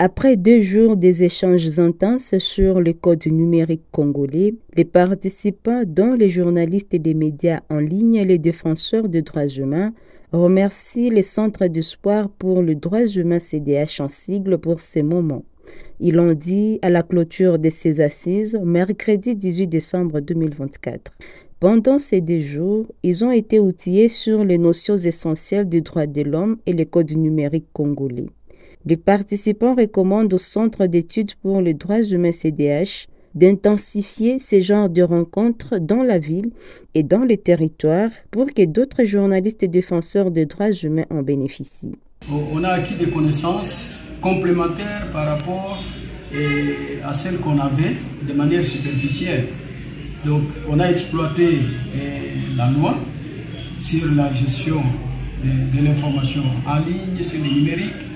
Après 2 jours des échanges intenses sur le code numérique congolais, les participants, dont les journalistes et des médias en ligne et les défenseurs des droits humains, remercient les centres d'espoir pour les droits humains CDH en sigle pour ces moments. Ils l'ont dit à la clôture de ces assises, mercredi 18 décembre 2024. Pendant ces 2 jours, ils ont été outillés sur les notions essentielles des droits de l'homme et le code numérique congolais. Les participants recommandent au Centre d'études pour les droits humains CDH d'intensifier ces genres de rencontres dans la ville et dans les territoires pour que d'autres journalistes et défenseurs des droits humains en bénéficient. On a acquis des connaissances complémentaires par rapport à celles qu'on avait de manière superficielle. Donc on a exploité la loi sur la gestion de l'information en ligne, sur le numérique,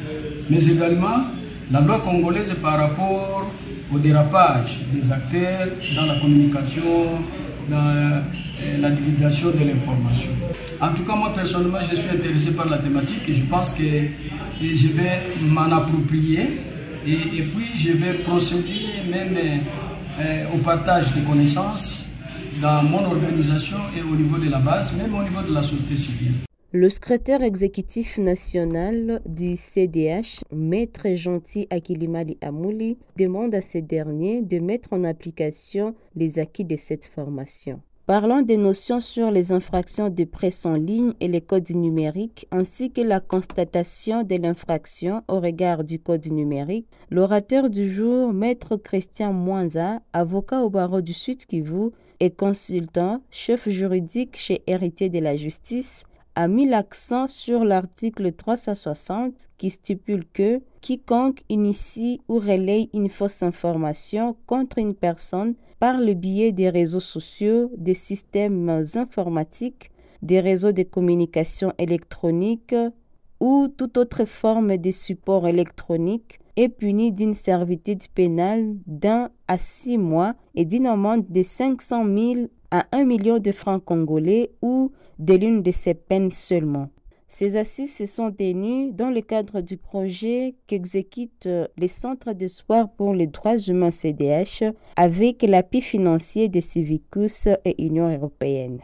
mais également la loi congolaise par rapport au dérapage des acteurs dans la communication, dans la divulgation de l'information. En tout cas, moi personnellement, je suis intéressé par la thématique et je pense que je vais m'en approprier et puis je vais procéder même au partage des connaissances dans mon organisation et au niveau de la base, même au niveau de la société civile. Le secrétaire exécutif national du CDH, Maître Gentil Akilimali Amouli, demande à ces derniers de mettre en application les acquis de cette formation. Parlant des notions sur les infractions de presse en ligne et les codes numériques, ainsi que la constatation de l'infraction au regard du code numérique, l'orateur du jour, Maître Christian Mwanza, avocat au barreau du Sud-Kivu et consultant, chef juridique chez Héritier de la Justice, a mis l'accent sur l'article 360 qui stipule que quiconque initie ou relaye une fausse information contre une personne par le biais des réseaux sociaux, des systèmes informatiques, des réseaux de communication électronique ou toute autre forme de support électronique est puni d'une servitude pénale d'1 à 6 mois et d'une amende de 500 000 à 1 million de francs congolais ou de l'une de ces peines seulement. Ces assises se sont tenues dans le cadre du projet qu'exécute les centres d'espoir pour les droits humains CDH avec l'appui financier de Civicus et Union européenne.